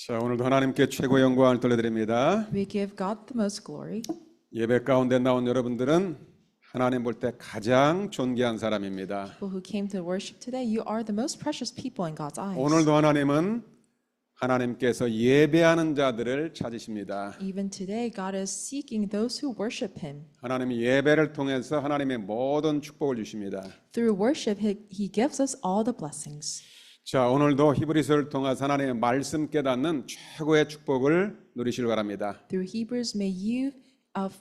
자, 오늘도 하나님께 최고 영광을 돌려드립니다. We give God the most glory. 예배 가운데 나온 여러분들은 하나님 볼 때 가장 존귀한 사람입니다. People who came to worship today, you are the most precious people in God's eyes. 오늘도 하나님은 하나님께서 예배하는 자들을 찾으십니다. Even today, God is seeking those who worship Him. 하나님이 예배를 통해서 하나님의 모든 축복을 주십니다. Through worship, He gives us all the blessings. 자, 오늘도 히브리서를 통해서 하나님의 말씀 깨닫는 최고의 축복을 누리시길 바랍니다. Through Hebrews, may you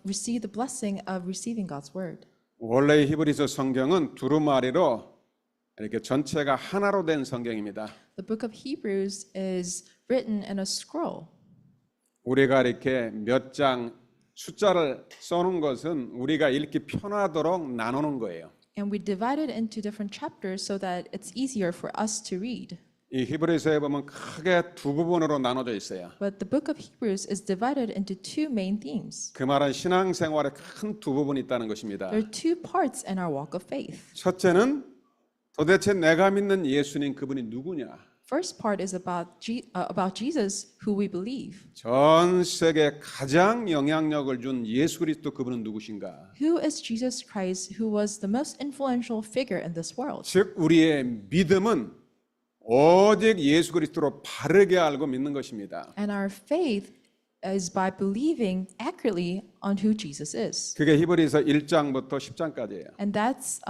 receive the blessing of receiving God's word. 원래 히브리서 성경은 두루마리로 이렇게 전체가 하나로 된 성경입니다. The book of Hebrews is written in a scroll. 우리가 이렇게 몇 장 숫자를 써놓은 것은 우리가 읽기 편하도록 나누는 거예요. And we divide it into different chapters so that it's easier for us to read. 이 히브리서에 보면 크게 두 부분으로 나눠져 있어요. But the book of Hebrews is divided into two main themes. 그 말은 신앙생활에 큰 두 부분이 있다는 것입니다. There are two parts in our walk of faith. 첫째는 도대체 내가 믿는 예수님 그분이 누구냐? First part is about Jesus, who we believe. 전 세계 가장 영향력을 준 예수 그리스도 그분은 누구신가? Who is Jesus Christ, who was the most influential figure in this world? 즉 우리의 믿음은 오직 예수 그리스도로 바르게 알고 믿는 것입니다. And our faith is by believing accurately on who Jesus is. 그게 히브리서 1장부터 10장까지예요. And that's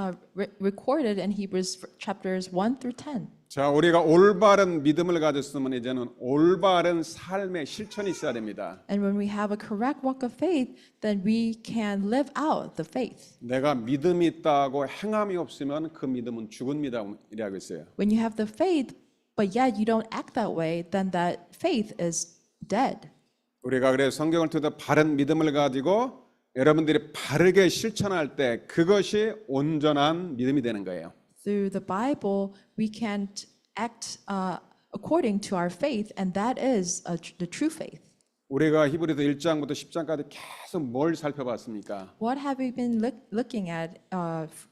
recorded in Hebrews chapters 1 through 10. 자, 우리가 올바른 믿음을 가졌으면 이제는 올바른 삶의 실천이 있어야 됩니다. And when we have a correct walk of faith, then we can live out the faith. 내가 믿음이 있다고 행함이 없으면 그 믿음은 죽은 믿음이라고 했어요. When you have the faith, but yet you don't act that way, then that faith is dead. 우리가 그래서 성경을 통해서 바른 믿음을 가지고 여러분들이 바르게 실천할 때 그것이 온전한 믿음이 되는 거예요. Through the Bible, we can act according to our faith, and that is the true faith. 우리가 히브리서 1장부터 10장까지 계속 뭘 살펴봤습니까? What have we been looking at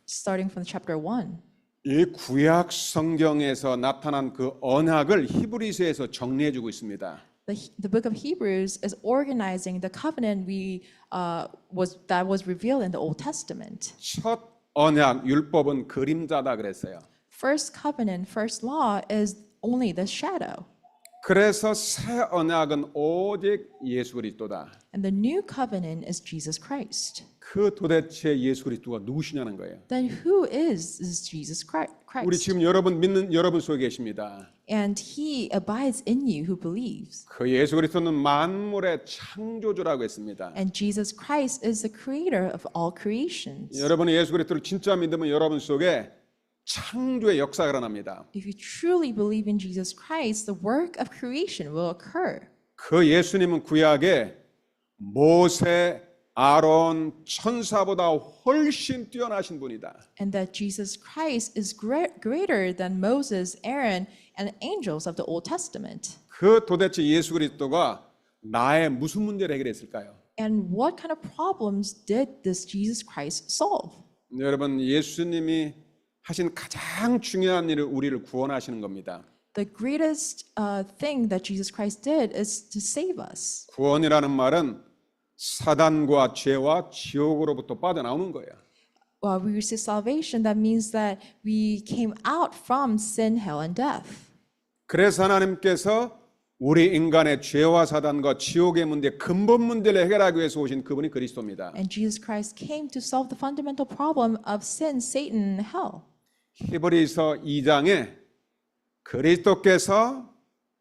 starting from chapter 1? 이 구약 성경에서 나타난 그 언약을 히브리서에서 정리해주고 있습니다. The book of Hebrews is organizing the covenant that was revealed in the Old Testament. 첫 언약 율법은 그림자다 그랬어요. First covenant, first law is only the shadow. 그래서 새 언약은 오직 예수 그리스도다. And the new covenant is Jesus Christ. 그 도대체 예수 그리스도가 누구시냐는 거예요. Then who is Jesus Christ? 우리 지금 여러분 믿는 여러분 속에 계십니다. And he abides in you who believes. 그 예수 그리스도는 만물의 창조주라고 했습니다. And Jesus Christ is the creator of all creations. 여러분이 예수 그리스도를 진짜 믿으면 여러분 속에 창조의 역사가 일어납니다. If you truly believe in Jesus Christ, the work of creation will occur. 그 예수님은 구약에 모세, 아론, 천사보다 훨씬 뛰어나신 분이다. And that Jesus Christ is greater than Moses, Aaron, and angels of the Old Testament. 그 도대체 예수 그리스도가 나의 무슨 문제를 해결했을까요? And what kind of problems did this Jesus Christ solve? 여러분, 예수님이 하신 가장 중요한 일을 우리를 구원하시는 겁니다. The greatest thing that Jesus Christ did is to save us. 구원이라는 말은 사단과 죄와 지옥으로부터 빠져나오는 거예요. We receive salvation. That means that we came out from sin, hell, and death. 그래서 하나님께서 우리 인간의 죄와 사단과 지옥의 문제, 근본 문제를 해결하기 위해서 오신 그분이 그리스도입니다. And Jesus Christ came to solve the fundamental problem of sin, Satan, and hell. 히브리서 2장에 그리스도께서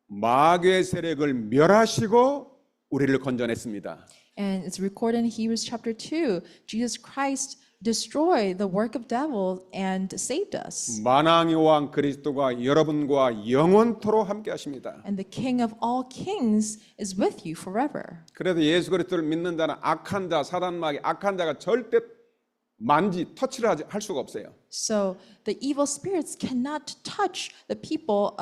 마귀의 세력을 멸하시고 우리를 건져냈습니다. And it's recorded in Hebrews chapter 2. Jesus Christ destroyed the work of devil and saved us. 만왕의 왕 그리스도가 여러분과 영원토록 함께 하십니다. And the King of all kings is with you forever. 그래서 예수 그리스도를 믿는 자는 악한 자, 사단 마귀, 악한 자가 절대 터치를 할 수가 없어요. So the evil spirits cannot touch the people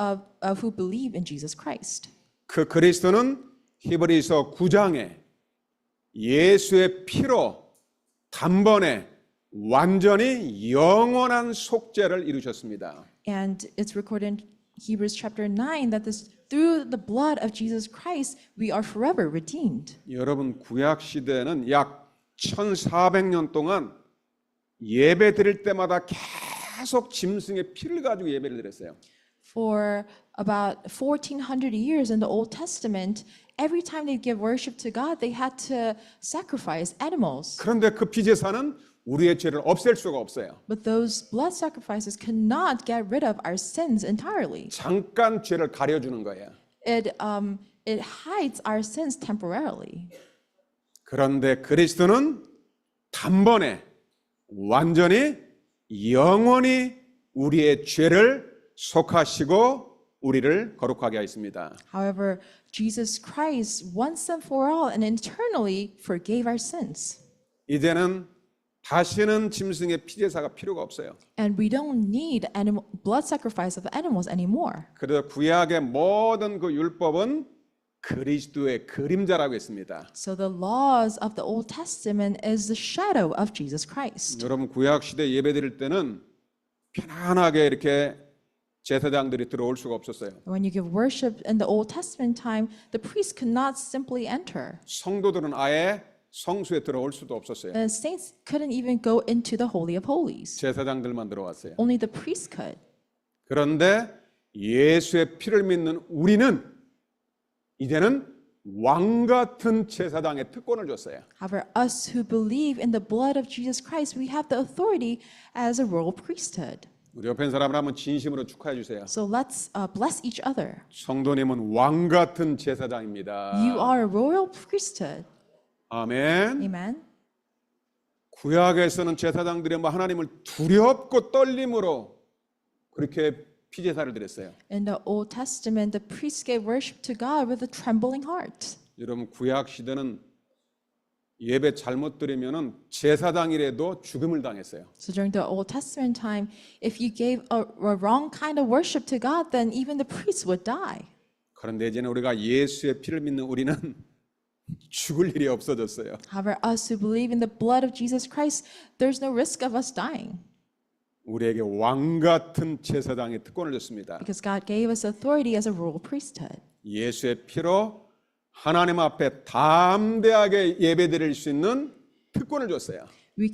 who believe in Jesus Christ. 그 그리스도는 히브리서 9장에 예수의 피로 단번에 완전히 영원한 속죄를 이루셨습니다. And it's recorded in Hebrews chapter 9 that this through the blood of Jesus Christ, we are forever redeemed. 여러분 구약 시대는 약 1400년 동안 예배 드릴 때마다 계속 짐승의 피를 가지고 예배를 드렸어요. For about 1400 years in the Old Testament, every time they give worship to God, they had to sacrifice animals. 그런데 그 피제사는 우리의 죄를 없앨 수가 없어요. But those blood sacrifices could not get rid of our sins entirely. 잠깐 죄를 가려주는 거예요. It hides our sins temporarily. 그런데 그리스도는 단번에 완전히 영원히 우리의 죄를 속하시고 우리를 거룩하게 하였습니다. However, Jesus Christ once and for all and eternally forgave our sins. 이제는 다시는 짐승의 피제사가 필요가 없어요. And we don't need blood sacrifice of animals anymore. 그래서 구약의 모든 그 율법은 그리스도의 그림자라고 했습니다. So the laws of the Old Testament is the shadow of Jesus Christ. 여러분 구약 시대 예배드릴 때는 편안하게 이렇게 제사장들이 들어올 수가 없었어요. When you give worship in the Old Testament time, the priest could not simply enter. 성도들은 아예 성수에 들어올 수도 없었어요. The saints couldn't even go into the Holy of Holies. 제사장들만 들어왔어요. Only the priest could. 그런데 예수의 피를 믿는 우리는 이제는 왕 같은 제사장의 특권을 줬어요. However, us who believe in the blood of Jesus Christ, we have the authority as a royal priesthood. 우리 옆에 있는 사람을 한번 진심으로 축하해 주세요. So let's bless each other. 성도님은 왕 같은 제사장입니다. You are a royal priesthood. 아멘. Amen. 구약에서는 제사장들이 하나님을 두렵고 떨림으로 그렇게 피제사를 드렸어요. In the Old Testament, the priests gave worship to God with a trembling heart. 여러분 구약 시대는 예배 잘못 드리면은 제사장이라도 죽음을 당했어요. So during the Old Testament time, if you gave a wrong kind of worship to God, then even the priests would die. 그런데 이제는 우리가 예수의 피를 믿는 우리는 죽을 일이 없어졌어요. However, us who believe in the blood of Jesus Christ, there's no risk of us dying. 우리에게 왕 같은 제사장의 특권을 줬습니다. Because God gave us authority as a royal priesthood. 예수의 피로 하나님 앞에 담대하게 예배드릴 수 있는 특권을 줬어요. We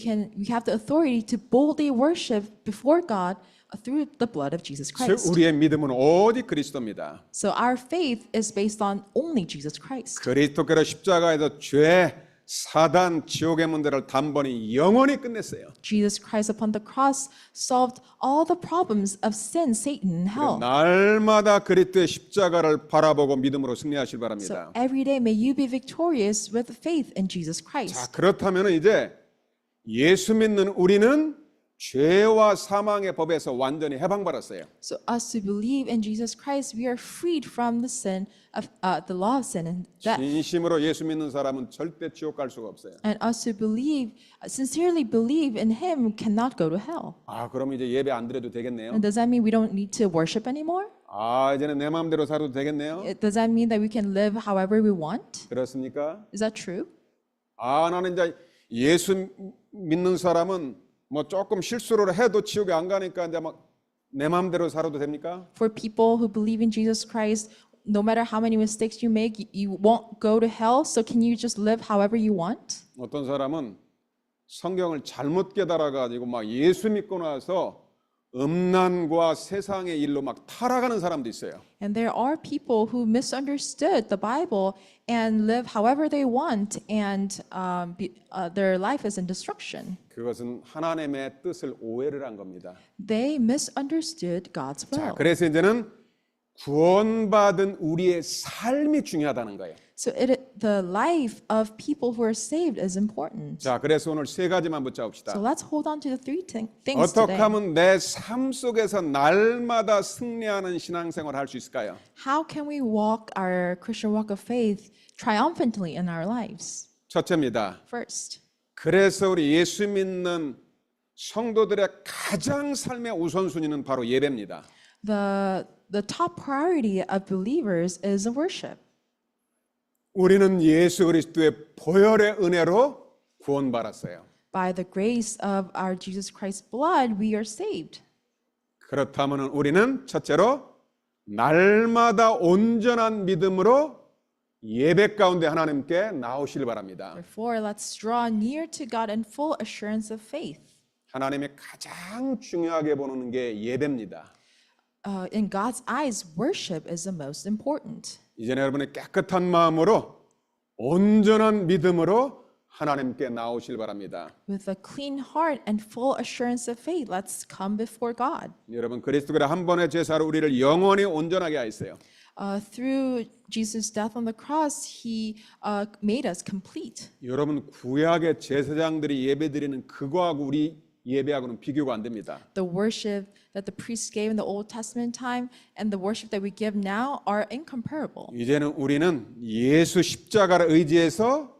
have the authority to boldly worship before God through the blood of Jesus 즉 Christ. 우리의 믿음은 오직 그리스도입니다. So our faith is based on only Jesus Christ. 그리스도께로 십자가에서 죄, 사단, 지옥의 문제를 단번에 영원히 끝냈어요. Jesus Christ upon the cross solved all the problems of sin, Satan, and hell. 날마다 그리스도의 십자가를 바라보고 믿음으로 승리하시길 So 바랍니다. every day may you be victorious with faith in Jesus 자, Christ. 그렇다면 이제 예수 믿는 우리는 죄와 사망의 법에서 완전히 해방받았어요. So us who believe in Jesus Christ, we are freed from the sin of the law of sin and death. 진심으로 예수 믿는 사람은 절대 지옥 갈 수가 없어요. And us who believe, sincerely believe in Him, cannot go to hell. 아, 그럼 이제 예배 안 드려도 되겠네요. And does that mean we don't need to worship anymore? 아, 이제는 내 마음대로 살아도 되겠네요. Does that mean that we can live however we want? 그렇습니까? Is that true? 아, 나는 이제 예수 믿는 사람은 뭐 조금 실수를 해도 지옥에 안 가니까 이제 막 내 마음대로 살아도 됩니까? For people who believe in Jesus Christ, no matter how many mistakes you make, you won't go to hell. So can you just live however you want? 어떤 사람은 성경을 잘못 깨달아 가지고 막 예수 믿고 나서 음란과 세상의 일로 막 타락하는 사람도 있어요. And there are people who misunderstood the Bible and live however they want, and their life is in destruction. 그것은 하나님의 뜻을 오해를 한 겁니다. They misunderstood God's 자, will. 그래서 이제는 구원받은 우리의 삶이 중요하다는 거예요. So the life of people who are saved is important. 자, 그래서 오늘 세 가지만 붙잡읍시다. So let's hold on to the three things 어떻게 today. 하면 내 삶 속에서 날마다 승리하는 신앙생활을 할 수 있을까요? How can we walk our Christian walk of faith triumphantly in our lives? 첫째입니다. First, 그래서 우리 예수 믿는 성도들의 가장 삶의 우선순위는 바로 예배입니다. the top priority of believers is worship. 우리는 예수 그리스도의 보혈의 은혜로 구원받았어요. By the grace of our Jesus Christ's blood, we are saved. 그렇다면 우리는 첫째로 날마다 온전한 믿음으로 예배 가운데 하나님께 나오시길 바랍니다. Therefore, let's draw near to God in full assurance of faith. 하나님이 가장 중요하게 보는 게 예배입니다. In God's eyes, worship is the most important. 이제는 여러분의 깨끗한 마음으로 온전한 믿음으로 하나님께 나오실 바랍니다. With a clean heart and full assurance of faith, let's come before God. 여러분 그리스도가 한 번의 제사로 우리를 영원히 온전하게 하였어요. Through Jesus' death on the cross, He made us complete. 여러분 구약의 제사장들이 예배드리는 그거하고 우리 예배하고는 비교가 안 됩니다. The worship that the priests gave in the Old Testament time and the worship that we give now are incomparable. 이제는 우리는 예수 십자가를 의지해서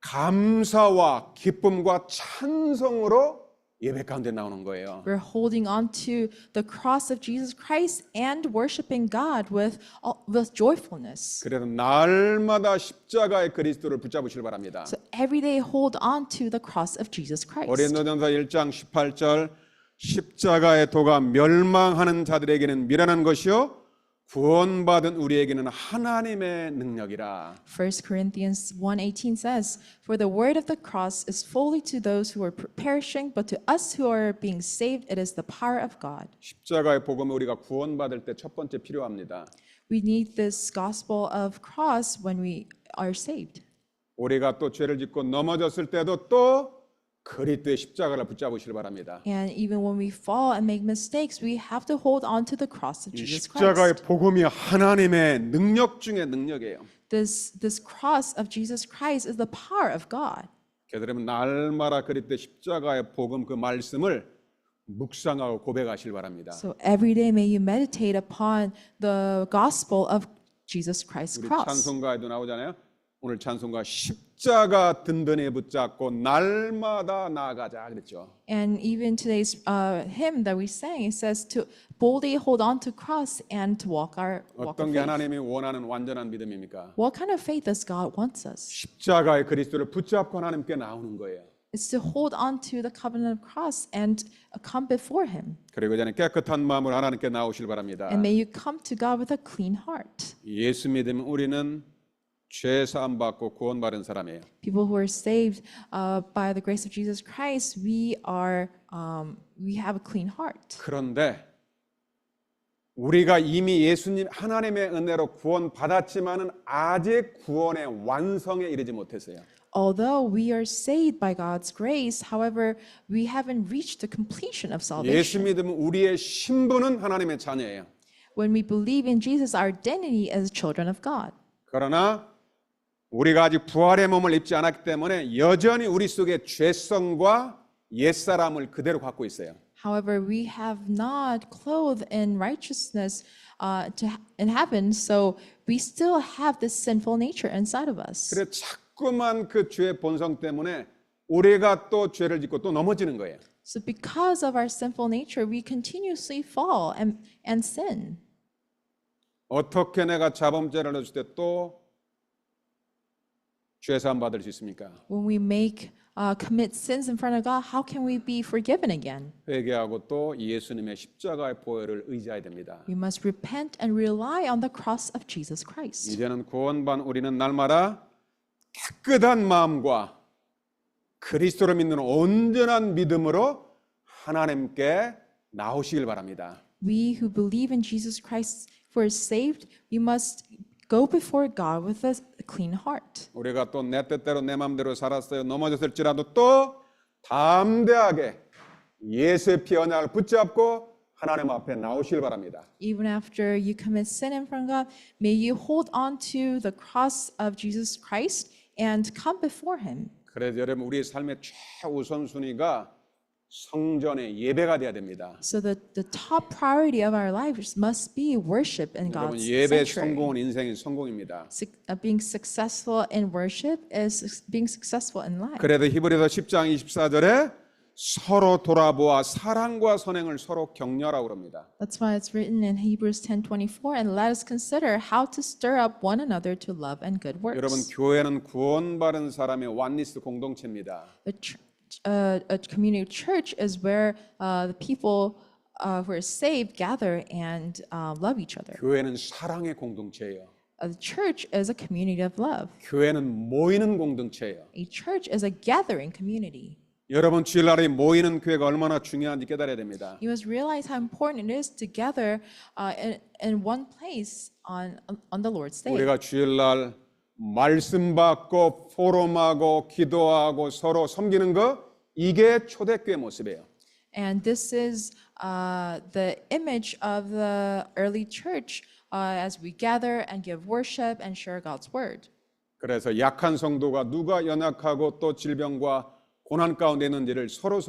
감사와 기쁨과 찬송으로 예배 가운데 나오는 거예요. We're holding on to the cross of Jesus Christ and worshiping God with joyfulness. 그래서 날마다 십자가의 그리스도를 붙잡으시길 바랍니다. So every day hold on to the cross of Jesus Christ. 고린도전서 1장 18절 십자가의 도가 멸망하는 자들에게는 미련한 것이요 구원받은 우리에게는 하나님의 능력이라. 1 Corinthians 1:18 says, "For the word of the cross is folly to those who are perishing, but to us who are being saved, it is the power of God." 십자가의 복음을 우리가 구원받을 때 첫 번째 필요합니다. We need this gospel of cross when we are saved. 우리가 또 죄를 짓고 넘어졌을 때도 또 그리스도의 십자가를 붙잡으시길 바랍니다. And even when we fall and make mistakes, we have to hold on to the cross of 이 Jesus 십자가의 Christ. 복음이 하나님의 능력 중의 능력이에요. This cross of Jesus Christ is the power of God. 그래서 여러분 날마다 그리스도의 십자가의 복음 그 말씀을 묵상하고 고백하시길 바랍니다. So every day may you meditate upon the gospel of Jesus Christ's 우리 cross. 찬송가에도 나오잖아요. 오늘 찬송가 십자가 든든히 붙잡고 날마다 나아가자 그랬죠. And even today's hymn that we sang, it says to boldly hold on to cross and to walk our walk 어떤 of 게 faith. 하나님이 원하는 완전한 믿음입니까? What kind of faith does God wants us? 십자가의 그리스도를 붙잡고 하나님께 나오는 거예요. It's to hold on to the covenant of cross and come before Him. 그리고 이제는 깨끗한 마음으로 하나님께 나오실 바랍니다. And may you come to God with a clean heart. 예수 믿으면 우리는 죄 사함 받고 구원받은 사람이에요. People who are saved by the grace of Jesus Christ, we have a clean heart. 그런데 우리가 이미 예수님 하나님의 은혜로 구원받았지만은 아직 구원의 완성에 이르지 못했어요. Although we are saved by God's grace, however, we haven't reached the completion of 예수 salvation. 믿으면 우리의 신분은 하나님의 자녀예요. When we believe in Jesus, our identity as children of God. 그러나 우리가 아직 부활의 몸을 입지 않았기 때문에 여전히 우리 속에 죄성과 옛사람을 그대로 갖고 있어요. However, we have not clothed in righteousness in heaven, so we still have this sinful nature inside of us. 그래서 자꾸만 그 죄의 본성 때문에 우리가 또 죄를 짓고 또 넘어지는 거예요. So because of our sinful nature, we continuously fall and sin. 어떻게 내가 자범죄를 했을 때 또 죄사함 받을 수 있습니까? When we commit sins in front of God, how can we be forgiven again? 회개하고 또 예수님의 십자가의 보혈을 의지해야 됩니다. We must repent and rely on the cross of Jesus Christ. 이제는 구원받은 우리는 날마다 깨끗한 마음과 그리스도를 믿는 온전한 믿음으로 하나님께 나오시길 바랍니다. We who believe in Jesus Christ who are saved, we must go before God with a clean heart. 우리가 또 내 뜻대로 내 마음대로 살았어요. 넘어졌을지라도 또 담대하게 예수의 피 언약을 붙잡고 하나님 앞에 나오시길 바랍니다. Even after you commit sin in front of God, may you hold on to the cross of Jesus Christ and come before Him. 그래서 여러분 우리의 삶의 최우선순위가 성전의 예배가 돼야 됩니다. So the top priority of our lives must be worship in 여러분 God's 예배 sanctuary. 성공은 인생의 성공입니다. Being successful in worship is being successful in life. 그래서 히브리서 10장 24절에 서로 돌아보아 사랑과 선행을 서로 격려하라고 합니다. That's why it's written in Hebrews 10:24, and let us consider how to stir up one another to love and good works. 여러분 교회는 구원받은 사람의 원리스 공동체입니다. A community church is where the people who are saved gather and love each other. 교회는 사랑의 공동체예요. The church is a community of love. 교회는 모이는 공동체예요. A church is a gathering community. 여러분 주일날에 모이는 교회가 얼마나 중요한지 깨달아야 됩니다. You must realize how important it is to gather in one place on the Lord's Day. 우리가 주일날 말씀 받고 포럼하고 기도하고 서로 섬기는 거 이게 초대교회 모습이에요. And this is the image of the early church as we gather and give worship and share God's word. 그래서 약한 성도가 누가 연약하고 또 질병과 고난 가운데 있는지를 서로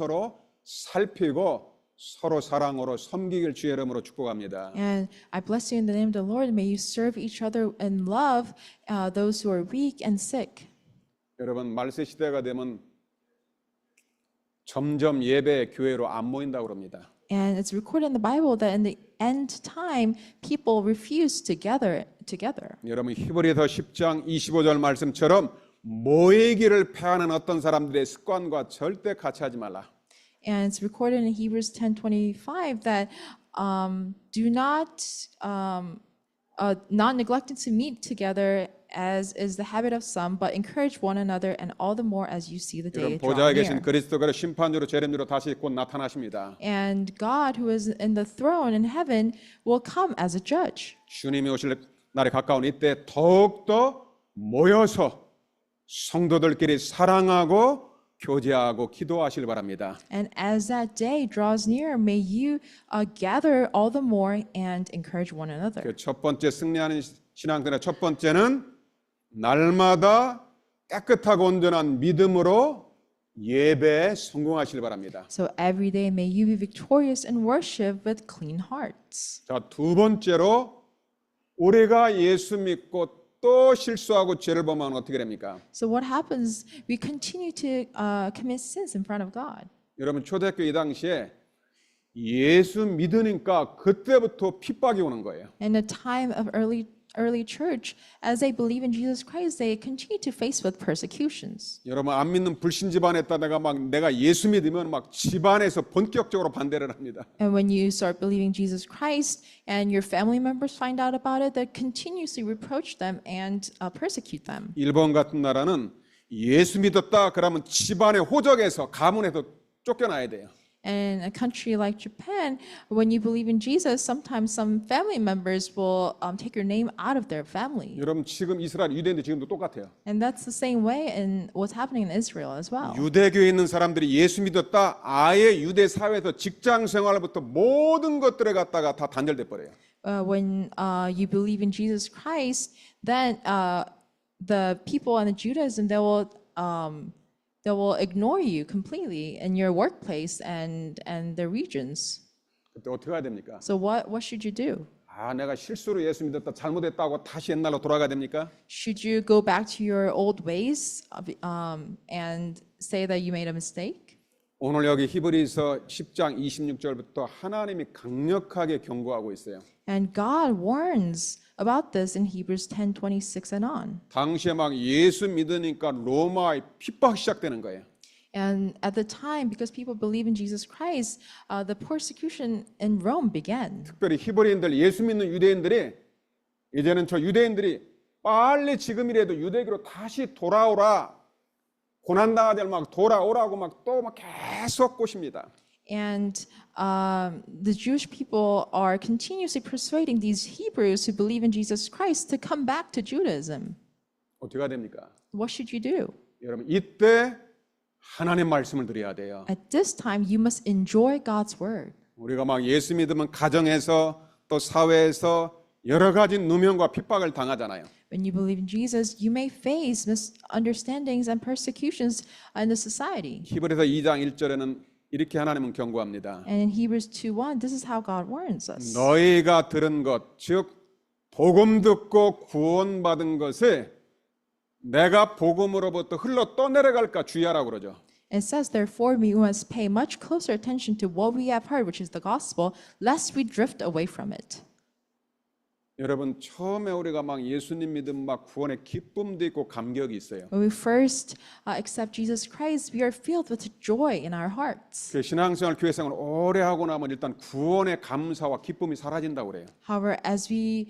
살피고 서로 사랑으로 섬기길 주의 이름으로 축복합니다. And I bless you in the name of the Lord. May you serve each other in love, those who are weak and sick. 여러분 말세 시대가 되면 점점 예배 교회로 안 모인다고 그럽니다. And it's recorded in the Bible that in the end time, people refuse to gather together. 여러분 히브리서 10장 25절 말씀처럼 모이기를 패하는 어떤 사람들의 습관과 절대 같이 하지 말라. And it's recorded in Hebrews 10:25 that do not not neglecting to meet together as is the habit of some, but encourage one another, and all the more as you see the day 여러분 draw 보좌에 계신 near. 그리스도가 심판주로 재림주로 다시 곧 나타나십니다. And God, who is in the throne in heaven, will come as a judge. 주님이 오실 날에 가까운 이때 더욱더 모여서 성도들끼리 사랑하고 교제하고 기도하시길 바랍니다. And as that day draws near, may you gather all the more and encourage one another. 그 첫 번째 승리하는 신앙생활의 첫 번째는 날마다 깨끗하고 온전한 믿음으로 예배에 성공하시길 바랍니다. So every day may you be victorious in worship with clean hearts. 자, 두 번째로 우리가 예수 믿고 또 실수하고 죄를 범하면 어떻게 됩니까? So what happens? We continue to commit sins in front of God. 여러분 초대학교 이 당시에 예수 믿으니까 그때부터 핍박이 오는 거예요. In the time of early church, as they believe in Jesus Christ, they continue to face with persecutions. 여러분 안 믿는 불신 집안에다 내가 예수 믿으면 막 집안에서 본격적으로 반대를 합니다. And when you start believing Jesus Christ and your family members find out about it, they continuously reproach them and persecute them. 일본 같은 나라는 예수 믿었다 그러면 집안의 호적에서 가문에서 쫓겨나야 돼요. And in a country like Japan, when you believe in Jesus, sometimes some family members will take your name out of their family. 여러분 지금 이스라엘 유대인들 지금도 똑같아요. And that's the same way in what's happening in Israel as well. 유대교에 있는 사람들이 예수 믿었다 아예 유대 사회에서 직장 생활부터 모든 것들에 갖다가 다 단절돼 버려요. When you believe in Jesus Christ, then the people in the Judaism they will ignore you completely in your workplace and the regions. 그때 어떻게 해야 됩니까? So what should you do? 아, 내가 실수로 예수 믿었다 잘못했다고 다시 옛날로 돌아가야 됩니까? Should you go back to your old ways and say that you made a mistake? 오늘 여기 히브리서 10장 26절부터 하나님이 강력하게 경고하고 있어요. And God warns about this in Hebrews 10:26 and on. 당시에 막 예수 믿으니까 로마의 핍박 시작되는 거예요. And at the time, because people believe in Jesus Christ, the persecution in Rome began. 특별히 히브리인들 예수 믿는 유대인들이 이제는 저 유대인들이 빨리 지금이라도 유대교로 다시 돌아오라 고난당하지 막 돌아오라고 막 또 막 계속 꼬십니다. And the Jewish people are continuously persuading these Hebrews who believe in Jesus Christ to come back to Judaism. 어떻게 해야 됩니까? What should you do? 여러분 이때 하나님 말씀을 드려야 돼요. At this time, you must enjoy God's word. 우리가 막 예수 믿으면 가정에서 또 사회에서 여러 가지 누명과 핍박을 당하잖아요. When you believe in Jesus, you may face misunderstandings and persecutions in the society. 히브리서 2장 1절에는 이렇게 하나님은 경고합니다. And in Hebrews 2:1, this is how God warns us. 너희가 들은 것, 즉 복음 듣고 구원받은 것을 내가 복음으로부터 흘러 떠내려갈까 주의하라고 그러죠. It says, therefore, we must pay much closer attention to what we have heard, which is the gospel, lest we drift away from it. 여러분 처음에 우리가 막 예수님 믿음 막 구원의 기쁨도 있고 감격이 있어요. When we first accept Jesus Christ, we are filled with joy in our hearts. 그 신앙생활 교회생활 오래 하고 나면 일단 구원의 감사와 기쁨이 사라진다고 그래요. However, as we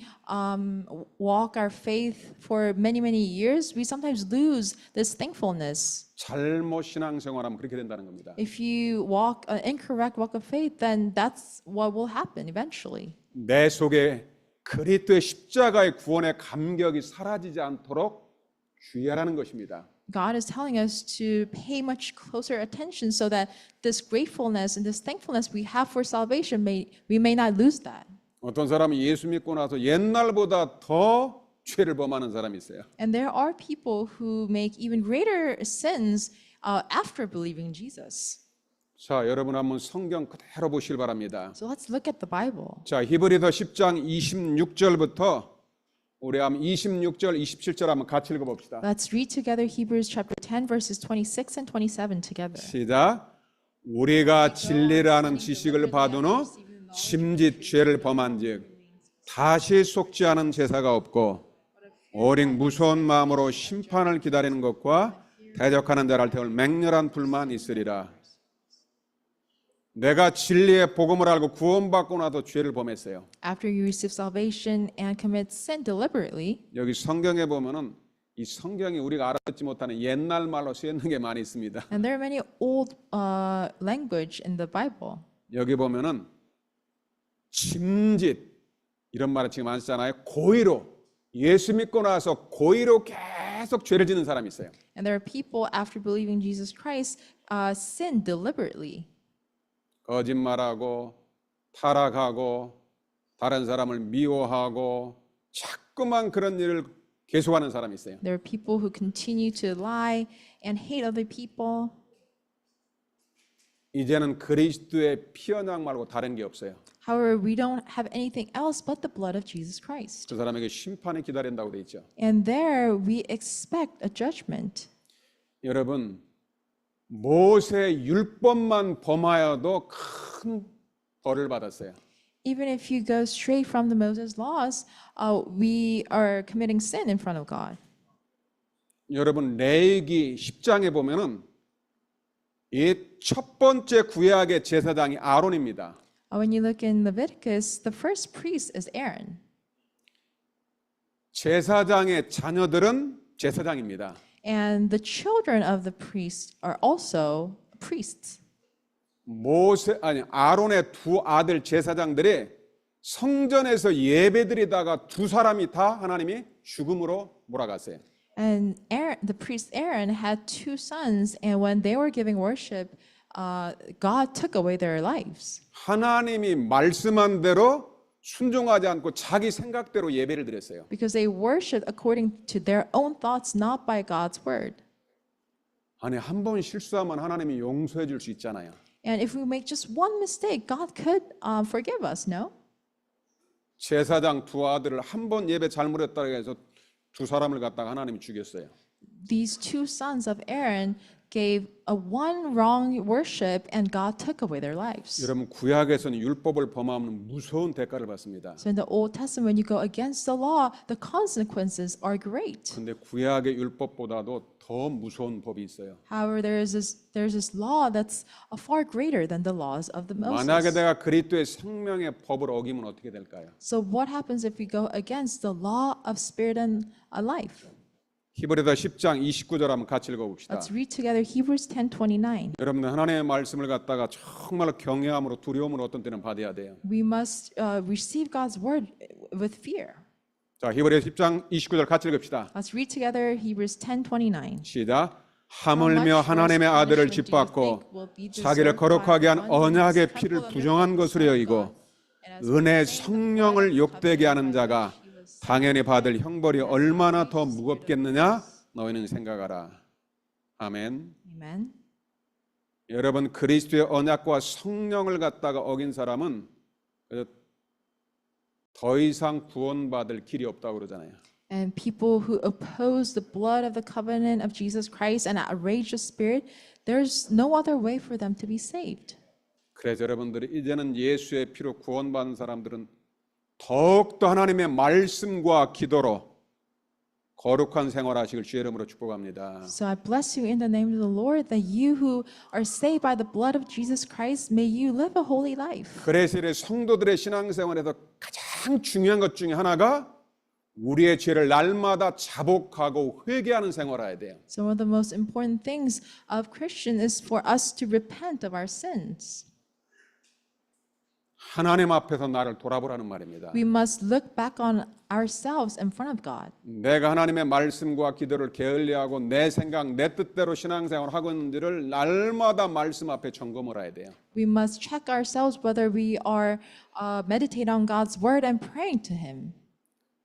walk our faith for many, many years, we sometimes lose this thankfulness. 잘못 신앙생활하면 그렇게 된다는 겁니다. If you walk an incorrect walk of faith, then that's what will happen eventually. 내 속에 그리스도의 십자가의 구원의 감격이 사라지지 않도록 주의하라는 것입니다. God is telling us to pay much closer attention so that this gratefulness and this thankfulness we have for salvation, we may not lose that. 어떤 사람은 예수 믿고 나서 옛날보다 더 죄를 범하는 사람이 있어요. And there are people who make even greater sins after believing Jesus. 자, 여러분 한번 성경 그대로 보시길 바랍니다. So let's look at the Bible. 자, 히브리서 10장 26절부터 우리 한번 26절, 27절 한번 같이 읽어봅시다. Let's read together Hebrews chapter 10 verses 26 and 27 together. 시작. 우리가 진리라는 지식을 받은 후 심짓 죄를 범한즉 다시 속지 않은 제사가 없고 오직 무서운 마음으로 심판을 기다리는 것과 대적하는 자를 태울 맹렬한 불만 있으리라. 내가 진리의 복음을 알고 구원받고 나서 죄를 범했어요. After you receive salvation and commit sin deliberately, 여기 성경에 보면은 이 성경이 우리가 알아듣지 못하는 옛날 말로 쓰여 있는 게 많이 있습니다. and there are many old language in the Bible. 여기 보면은 짐짓 이런 말을 지금 안 쓰잖아요. 고의로 예수 믿고 나서 고의로 계속 죄를 짓는 사람이 있어요. And there are people after believing Jesus Christ sin deliberately. 거짓말하고 타락하고 다른 사람을 미워하고 자꾸만 그런 일을 계속하는 사람이 있어요. There are people who continue to lie and hate other people. 이제는 그리스도의 피 언약 말고 다른 게 없어요. However, we don't have anything else but the blood of Jesus Christ. 그 사람에게 심판이 기다린다고 돼 있죠. And there we expect a judgment. 여러분 모세 율법만 범하여도 큰 벌을 받았어요. Even if you go straight from the Moses laws, we are committing sin in front of God. 여러분 레위기 10장에 보면은 이 첫 번째 구약의 제사장이 아론입니다. When you look in Leviticus, the first priest is Aaron. 제사장의 자녀들은 제사장입니다. And the children of the priest are also priests. 아론의 두 아들 제사장들이 성전에서 예배드리다가 두 사람이 다 하나님이 죽음으로 몰아갔어요. And Aaron, the priest Aaron had two sons, and when they were giving worship, God took away their lives. 하나님이 말씀한 대로 순종하지 않고 자기 생각대로 예배를 드렸어요. Because they worshipped according to their own thoughts, not by God's word. 아니 한 번 실수하면 하나님이 용서해 줄 수 있잖아요. And if we make just one mistake, God could forgive us, no? 제사장 두 아들을 한 번 예배 잘못했다고 해서 두 사람을 갖다가 하나님이 죽였어요. These two sons of Aaron gave a one wrong worship, and God took away their lives. 여러분 구약에서는 율법을 범하면 무서운 대가를 받습니다. So in the Old Testament, when you go against the law, the consequences are great. 근데 구약의 율법보다도 더 무서운 법이 있어요. However, there's this law that's far greater than the laws of the 만약에 Moses. 내가 그리스도의 생명의 법을 어기면 어떻게 될까요? So what happens if we go against the law of spirit and life? 히브리서 10장 29절 한번 같이 읽어봅시다. Let's read together Hebrews 10:29. 여러분들 하나님의 말씀을 갖다가 정말 경외함으로 두려움으로 어떤 때는 받아야 돼요. We must receive God's word with fear. 자, 히브리서 10장 29절 같이 읽읍시다. Let's read together Hebrews 10:29. 시작. 하물며 하나님의 아들을 짓밟고 자기를 거룩하게 한 언약의 피를 부정한 것으로 여기고 은혜 성령을 욕되게 하는 자가 당연히 받을 형벌이 얼마나 더 무겁겠느냐 너희는 생각하라. 아멘. Amen. 여러분 그리스도의 언약과 성령을 갖다가 어긴 사람은 더 이상 구원받을 길이 없다고 그러잖아요. And people who oppose the blood of the covenant of Jesus Christ and outrage the Spirit, there's no other way for them to be saved. 그래서 여러분들이 이제는 예수의 피로 구원받은 사람들은 더욱더 하나님의 말씀과 기도로 거룩한 생활하시길 주의 이름으로 축복합니다. So I bless you in the name of the Lord that you who are saved by the blood of Jesus Christ, may you live a holy life. 그래서 이 성도들의 신앙생활에서 가장 중요한 것 중에 하나가 우리의 죄를 날마다 자복하고 회개하는 생활해야 돼요. So one of the most important things of Christian is for us to repent of our sins. 하나님 앞에서 나를 돌아보라는 말입니다. We must look back on ourselves in front of God. 내가 하나님의 말씀과 기도를 게을리하고 내 생각, 내 뜻대로 신앙생활을 하고 있는지를 날마다 말씀 앞에 점검을 해야 돼요. We must check ourselves whether we are meditate on God's word and praying to Him.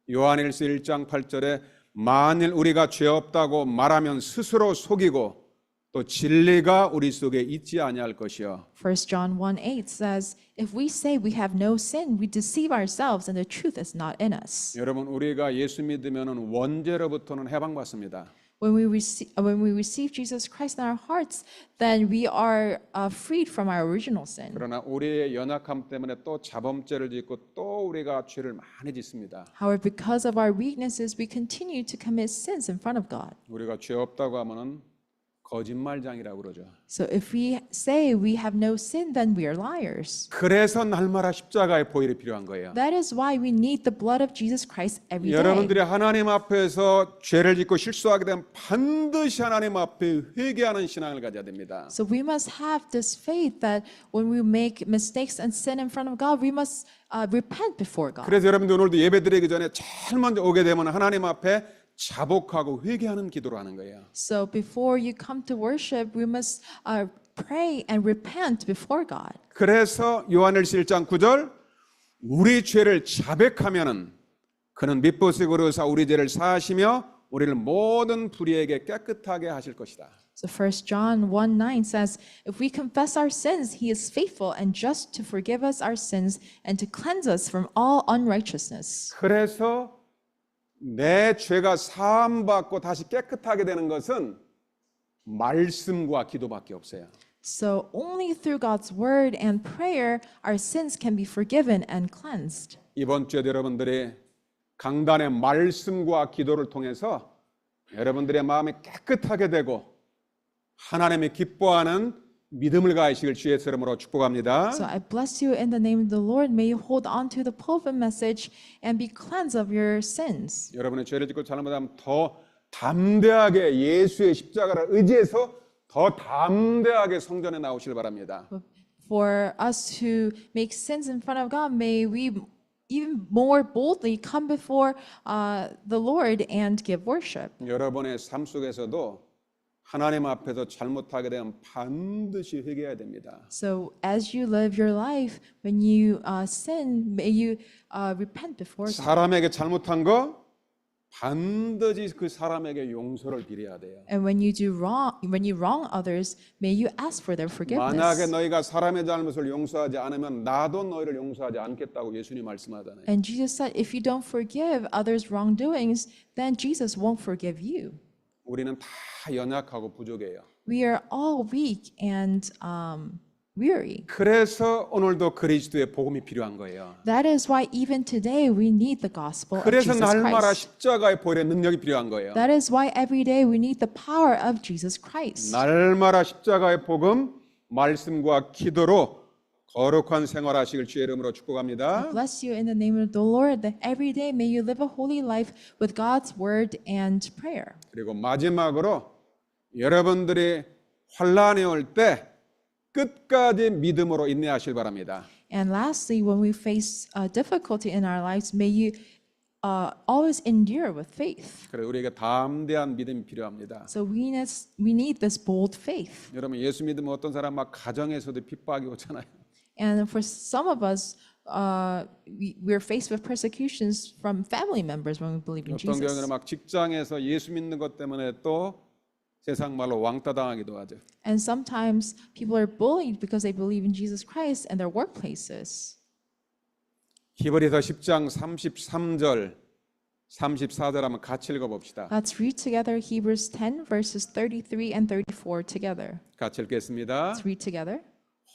요한일서 1장 8절에 만일 우리가 죄 없다고 말하면 스스로 속이고 또 진리가 우리 속에 있지 아니할 것이요. 1 John 1:8 says, if we say we have no sin, we deceive ourselves and the truth is not in us. 여러분 우리가 예수 믿으면은 원죄로부터는 해방받습니다. When we receive Jesus Christ in our hearts, then we are freed from our original sin. 그러나 우리의 연약함 때문에 또 자범죄를 짓고 또 우리가 죄를 많이 짓습니다. However, because of our weaknesses, we continue to commit sins in front of God. 우리가 죄 없다고 하면은 거짓말장이라고 그러죠. So if we say we have no sin, then we are liars. 그래서 날마다 십자가의 보혈이 필요한 거예요. That is why we need the blood of Jesus Christ every day. 여러분들이 하나님 앞에서 죄를 짓고 실수하게 되면 반드시 하나님 앞에 회개하는 신앙을 가져야 됩니다. So we must have this faith that when we make mistakes and sin in front of God, we must repent before God. 그래서 여러분들 오늘도 예배드리기 전에 제일 먼저 오게 되면 하나님 앞에 자복하고 회개하는 기도를 하는 거예요. So before you come to worship, we must pray and repent before God. 그래서 요한일서 1장 9절 우리 죄를 자백하면은 그는 미쁘시고 의사 우리 죄를 사하시며 우리를 모든 불의에게 깨끗하게 하실 것이다. So 1 John 1:9 says, if we confess our sins, he is faithful and just to forgive us our sins and to cleanse us from all unrighteousness. 그래서 내 죄가 사함받고 다시 깨끗하게 되는 것은 말씀과 기도밖에 없어요. So only through God's word and prayer our sins can be forgiven and cleansed. 이번 주에 여러분들이 강단의 말씀과 기도를 통해서 여러분들의 마음이 깨끗하게 되고 하나님이 기뻐하는 믿음을 가지시길 주의 이름으로 축복합니다. So I bless you in the name of the Lord. May you hold on to the pulpit message and be cleansed of your sins. 여러분의 죄를 짓고 잘못하면 더 담대하게 예수의 십자가를 의지해서 더 담대하게 성전에 나오시길 바랍니다. For us to make sins in front of God, may we even more boldly come before the Lord and give worship. 여러분의 삶 속에서도 하나님 앞에서 잘못하게 되면 반드시 회개해야 됩니다. So as you live your life, when you sin, may you repent before God. 사람에게 잘못한 거 반드시 그 사람에게 용서를 빌어야 돼요. And when you do wrong, when you wrong others, may you ask for their 만약에 forgiveness. 너희가 사람의 잘못을 용서하지 않으면 나도 너희를 용서하지 않겠다고 예수님 말씀하잖아요. And Jesus said, if you don't forgive others' wrongdoings, then Jesus won't forgive you. 우리는 다 연약하고 부족해요. We are all weak and weary. 그래서 오늘도 그리스도의 복음이 필요한 거예요. That is why even today we need the gospel of 그래서 Jesus 날마다 Christ. 십자가의 보혈의 능력이 필요한 거예요. That is why every day we need the power of Jesus Christ. 날마다 십자가의 복음, 말씀과 기도로 거룩한 생활하시길 주의 이름으로 축복합니다. Bless you in the name of the Lord that every day may you live a holy life with God's word and prayer. 그리고 마지막으로 여러분들이 환난이 올 때 끝까지 믿음으로 인내하시길 바랍니다. And lastly, when we face difficulty in our lives, may you always endure with faith. 그래서 우리에게 담대한 믿음이 필요합니다. So we need this bold faith. 여러분 예수 믿으면 어떤 사람 막 가정에서도 핍박이 오잖아요. And for some of us, we're faced with persecutions from family members when we believe in 어떤 경우는 Jesus. 막 직장에서 예수 믿는 것 때문에 또 세상 말로 왕따 당하기도 하죠. And sometimes people are bullied because they believe in Jesus Christ in their workplaces. 히브리서 10장 33절 34절 한번 같이 읽어봅시다. Let's read together Hebrews 10 verses 33 and 34 together. 같이 읽겠습니다. Let's read together.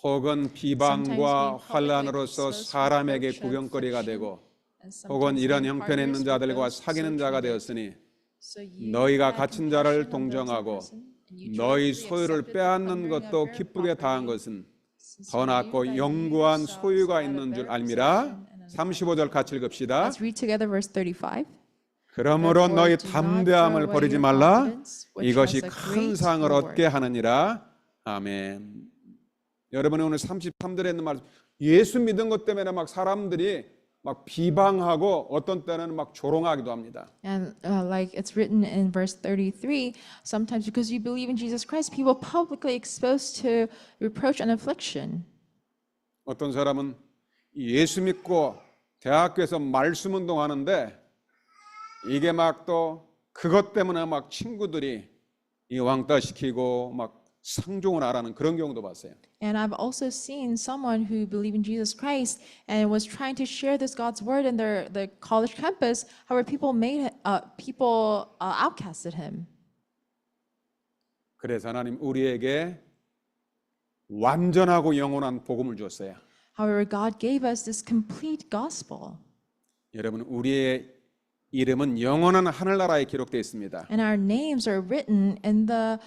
혹은 비방과 환난으로서 사람에게 구경거리가 되고 혹은 이런 형편에 있는 자들과 사귀는 자가 되었으니 너희가 갇힌 자를 동정하고 너희 소유를 빼앗는 것도 기쁘게 당한 것은 더 낫고 영구한 소유가 있는 줄 알미라. 35절 같이 읽읍시다. Let's read together verse 35. 그러므로 너희 담대함을 버리지 말라. 이것이 큰 상을 얻게 하느니라. 아멘. 여러분이 오늘 33절에 있는 말, 예수 믿은 것 때문에 막 사람들이 막 비방하고 어떤 때는 막 조롱하기도 합니다. And like it's written in verse 33, sometimes because you believe in Jesus Christ, people publicly exposed to reproach and affliction. 어떤 사람은 예수 믿고 대학교에서 말씀 운동하는데 이게 막 또 그것 때문에 막 친구들이 이 왕따시키고 막 상종을 하라는 그런 경우도 봤어요. And I've also seen someone who believed in Jesus Christ and was trying to share this God's word in the college campus. However, people outcasted him. 그래서 하나님 우리에게 완전하고 영원한 복음을 주었어요. However, God gave us this complete gospel. 여러분 우리의 이름은 영원한 하늘나라에 기록되어 있습니다. And our names are written in the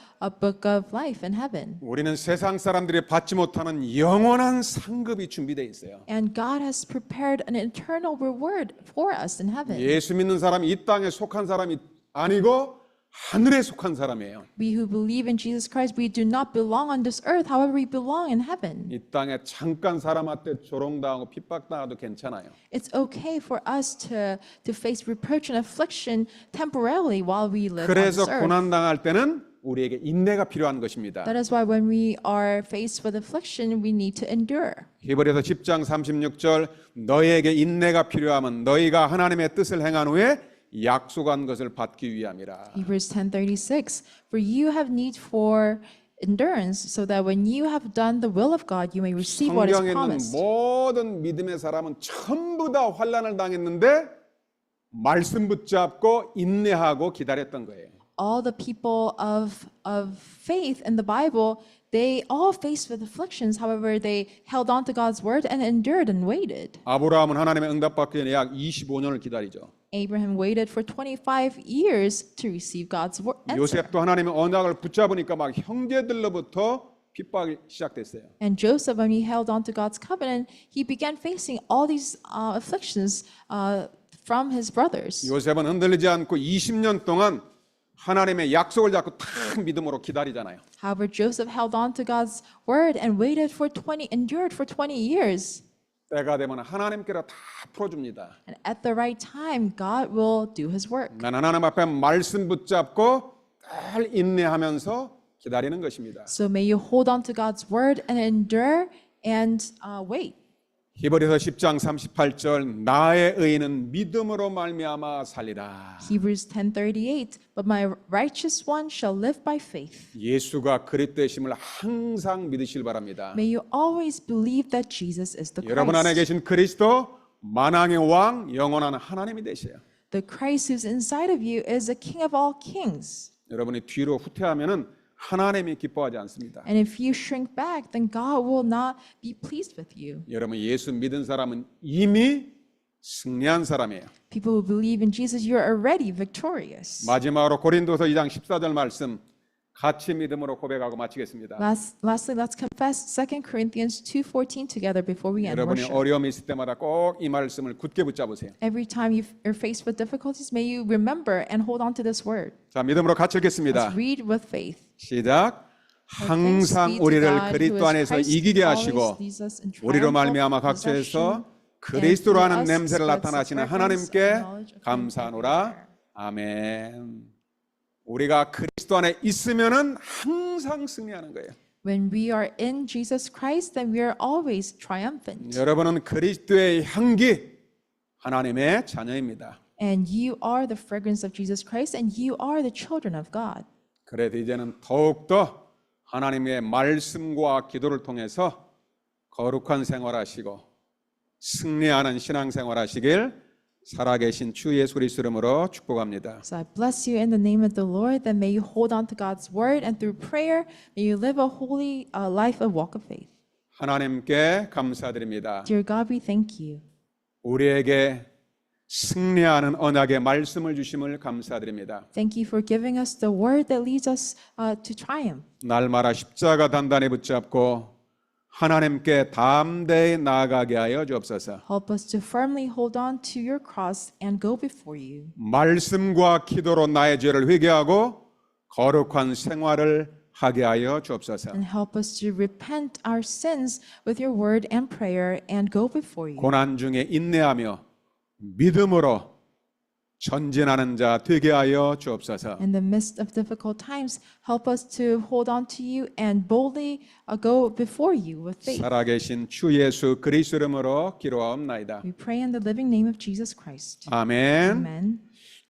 book of life in heaven. 우리는 세상 사람들이 받지 못하는 영원한 상급이 준비되어 있어요. And God has prepared an eternal reward for us in heaven. 예수 믿는 사람이 이 땅에 속한 사람이 아니고 하늘에 속한 사람이에요. We who believe in Jesus Christ, we do not belong on this earth. However, we belong in heaven. 이 땅에 잠깐 사람한테 조롱당하고 핍박당해도 괜찮아요. It's okay for us to face reproach and affliction temporarily while we live on 그래서 this earth. 고난당할 때는 우리에게 인내가 필요한 것입니다. That is why when we are faced with affliction, we need to endure. 히브리서 10장 36절 너희에게 인내가 필요하면 너희가 하나님의 뜻을 행한 후에 약속한 것을 받기 위함이라. Hebrews 10:36. For you have need for endurance, so that when you have done the will of God, you may receive what is 성경에 있는 promised. 모든 믿음의 사람은 전부 다 환난을 당했는데 말씀 붙잡고 인내하고 기다렸던 거예요. All the people of faith in the Bible, they all faced with afflictions. However, they held on to God's word and endured and waited. 아브라함은 하나님의 응답받기 전에 약 25년을 기다리죠. Abraham waited for 25 years to receive God's answer. 요셉도 하나님의 언약을 붙잡으니까 막 형제들로부터 핍박이 시작됐어요. And Joseph, when he held on to God's covenant, he began facing all these afflictions from his brothers. 요셉은 흔들리지 않고 20년 동안 하나님의 약속을 잡고 탁 믿음으로 기다리잖아요. However, Joseph held on to God's word and endured for 20 years. 때가 되면 하나님께로 다 풀어줍니다. And at the right time, God will do his work. 나는 하나님 앞에 말씀 붙잡고 늘 인내하면서 기다리는 것입니다. So may you hold on to God's word and endure and wait. 히브리서 10장 38절 나의 의인은 믿음으로 말미암아 살리라. Hebrews 10:38. But my righteous one shall live by faith. 예수가 그리스도이심을 항상 믿으시길 바랍니다. May you always believe that Jesus is the 여러분 안에 Christ. 계신 그리스도 만왕의 왕 영원한 하나님이 되세요. The Christ who's inside of you is the King of all kings. 여러분이 뒤로 후퇴하면은 하나님이 기뻐하지 않습니다. And if you shrink back, then God will not be pleased with you. 여러분 예수 믿은 사람은 이미 승리한 사람이에요. People who believe in Jesus, you're already victorious. 마지막으로 고린도서 2장 14절 말씀 같이 믿음으로 고백하고 마치겠습니다. Lastly, let's confess 2 Corinthians 2:14 together before we end 여러분이 worship. 어려움이 있을 때마다 꼭 이 말씀을 굳게 붙잡으세요. Every time you're faced with difficulties, may you remember and hold on to this word. 자, 믿음으로 같이 읽겠습니다. Let's read with faith. 시작. 항상 우리를 그리스도 안에서 이기게 하시고 우리로 말미암아 각처에서 그리스도로 하는 냄새를 나타나시는 하나님께 감사하노라. 아멘. 우리가 그리스도 안에 있으면은 항상 승리하는 거예요. When we are in Jesus Christ, then we are always triumphant. 여러분은 그리스도의 향기, 하나님의 자녀입니다. And you are the fragrance of Jesus Christ, and you are the children of God. 그래서 이제는 더욱더 하나님의 말씀과 기도를 통해서 거룩한 생활하시고 승리하는 신앙생활하시길 살아계신 주 예수 그리스도 이름으로 축복합니다. So I bless you in the name of the Lord, that may you hold on to God's word, and through prayer, may you live a holy life, a walk of faith. 하나님께 감사드립니다. Dear God, we thank you. 우리에게 승리하는 언약의 말씀을 주심을 감사드립니다. Thank you for giving us the word that leads us to triumph. 날마다 십자가 단단히 붙잡고 하나님께 담대히 나아가게 하여 주옵소서. Help us to firmly hold on to your cross and go before you. 말씀과 기도로 나의 죄를 회개하고 거룩한 생활을 하게 하여 주옵소서. And help us to repent our sins with your word and prayer and go before you. 고난 중에 인내하며 믿음으로 전진하는 자 되게 하여 주옵소서. In the midst of difficult times, help us to hold on to you and boldly go before you with faith. 살아계신 주 예수 그리스도 이름으로 기도하옵나이다. We pray in the living name of Jesus Christ. 아멘. Amen.